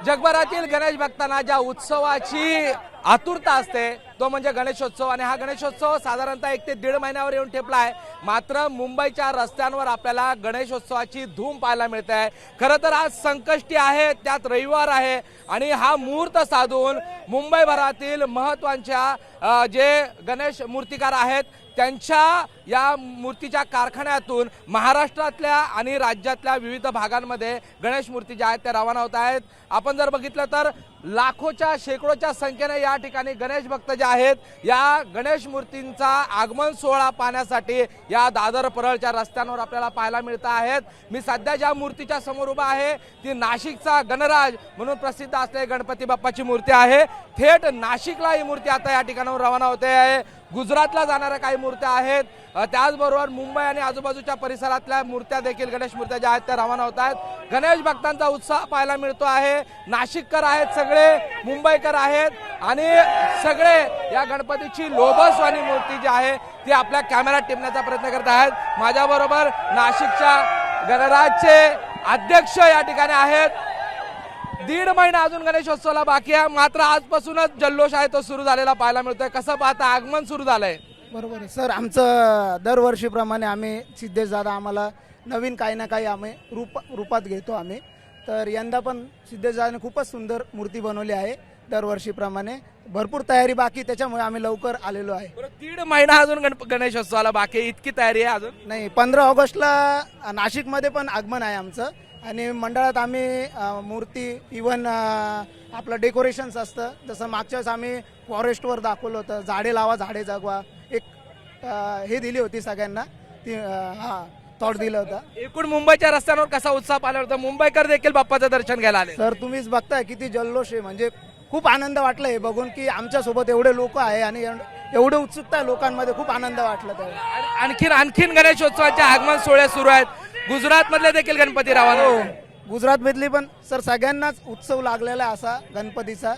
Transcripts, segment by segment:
जगभरातील गणेश भक्तांना ज्या उत्सवाची आतुरता असते तो म्हणजे गणेशोत्सव आणि हा गणेशोत्सव साधारणतः 1 ते 1.5 महिन्यावर येऊन ठेपला आहे। मात्र मुंबईच्या रस्त्यांवर आपल्याला गणेशोत्सवाची धूम पाहायला मिळते आहे। खरं तर आज संकष्टी आहे, त्यात रविवार आहे आणि हा मुहूर्त साधून मुंबईभरातील महत्त्वाच्या जे गणेश मूर्तिकार आहेत त्यांच्या या मूर्तीच्या कारखान्यातून महाराष्ट्रातल्या आणि राज्यातल्या विविध भागांमध्ये गणेश मूर्ती ज्या आहेत त्या रवाना होत आहेत। आपण जर बघितलं तर लाखोच्या शेकडोच्या संख्येने या ठिकाणी गणेश भक्त जे आहेत या गणेश मूर्तींचा आगमन सोहळा पाहण्यासाठी या दादर परळच्या रस्त्यांवर आपल्याला पाहायला मिळत आहेत। मी सध्या ज्या मूर्तीच्या समोर उभा आहे ती नाशिकचा गणराज म्हणून प्रसिद्ध असलेली गणपती बाप्पाची मूर्ती आहे। थेट नाशिकला ही मूर्ती आता या ठिकाणाहून रवाना होते आहे। गुजरातला जाणाऱ्या काही मूर्त्या आहेत, त्याचबरोबर मुंबई आणि आजूबाजूच्या परिसरातल्या मूर्त्या देखील गणेश मूर्त्या ज्या आहेत त्या रवाना होत आहेत। गणेश भक्तांचा उत्साह पाहायला मिळतो आहे। नाशिककर आहेत, सगळे मुंबईकर आहेत आणि सगळे या गणपतीची लोभसवाणी मूर्ती जी आहे ती आपल्या कॅमेऱ्यात टिपण्याचा प्रयत्न करत आहेत। माझ्याबरोबर नाशिकच्या गणराजचे अध्यक्ष या ठिकाणी आहेत। 1.5 महिना अजून गणेशोत्सवाला बाकी आहे, मात्र आजपासूनच जल्लोष आहे तो सुरू झालेला पाहायला मिळतोय। कसं पाहता, आगमन सुरू झालंय? बरोबर आहे सर, आमचं दरवर्षीप्रमाणे आम्ही सिद्धेश दादा आम्हाला नवीन काही ना काही आम्ही रूपात घेतो आम्ही। तर यंदा पण सिद्धेश दादाने खूपच सुंदर मूर्ती बनवली आहे। दरवर्षीप्रमाणे भरपूर तयारी बाकी, त्याच्यामुळे आम्ही लवकर आलेलो आहे। 1.5 महिना अजून गणेशोत्सवाला बाकी आहे, इतकी तयारी आहे अजून? नाही, 15 ऑगस्टला नाशिकमध्ये पण आगमन आहे आमचं आणि मंडळात आम्ही मूर्ती इव्हन आपलं डेकोरेशन्स असतं। जसं मागच्या वेळेस आम्ही फॉरेस्टवर दाखवलं होतं, झाडे लावा झाडे जगवा, एक हे दिली होती सगळ्यांना, ती थॉट दिलं होतं। एकूण मुंबईच्या रस्त्यांवर कसा उत्साह पाहिला होता? मुंबईकर देखील बाप्पाचं दर्शन घ्यायला आले। सर तुम्हीच बघताय किती जल्लोष आहे, म्हणजे खूप आनंद वाटला हे बघून की आमच्यासोबत एवढे लोक आहे आणि एवढे उत्सुकता आहे लोकांमध्ये, खूप आनंद वाटला त्यावेळी। आणखीन गणेशोत्सवाचे आगमन सोहळे सुरू आहेत। गुजरात मधले देखील गणपती रवाना हो, गुजरात मधली पण सर सगळ्यांनाच उत्सव लागलेला आहे असा गणपतीचा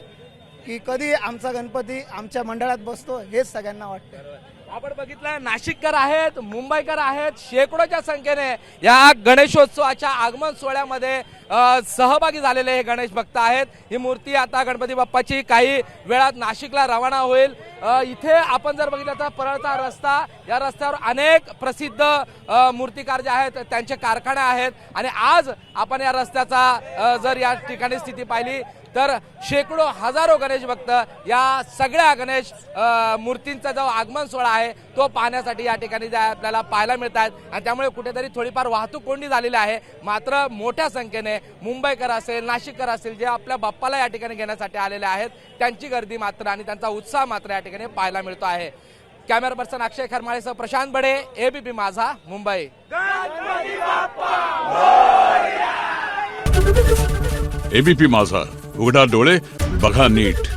की कधी आमचा गणपती आमच्या मंडळात बसतो हेच सगळ्यांना वाटतं। आपण बघितलं नाशिककर आहेत, मुंबईकर आहेत, शेकडोच्या संख्येने या गणेशोत्सवाच्या आगमन सोहळ्यामध्ये सहभागी झालेले हे गणेश भक्त आहेत। ही मूर्ती आता गणपती बाप्पाची काही वेळात नाशिकला रवाना होईल। इथे आपण जर बघितलं तर परळचा रस्ता, या रस्त्यावर अनेक प्रसिद्ध मूर्तिकार जे आहेत त्यांचे कारखाने आहेत आणि आज आपण या रस्त्याचा जर या ठिकाणी स्थिती पाहिली तर शेकडो हजारो गणेश भक्त या सगळ्या गणेश मूर्तींचा जो आगमन सोहळा आहे तो पाहण्यासाठी या ठिकाणी आपल्याला पाहायला मिळत आहेत आणि त्यामुळे कुठेतरी थोडीफार वाहतूक कोंडी झालेली आहे। मात्र मोठ्या संख्येने मुंबईकर असेल, नाशिककर असेल जे आपल्या बाप्पाला या ठिकाणी घेण्यासाठी आलेले आहेत त्यांची गर्दी मात्र आणि त्यांचा उत्साह मात्र या ठिकाणी पाहायला मिळतो आहे। कॅमेरा पर्सन अक्षय खरमाळेसह प्रशांत बडे, एबीपी माझा, मुंबई। एबीपी माझा, उघडा डोळे बघा नीट।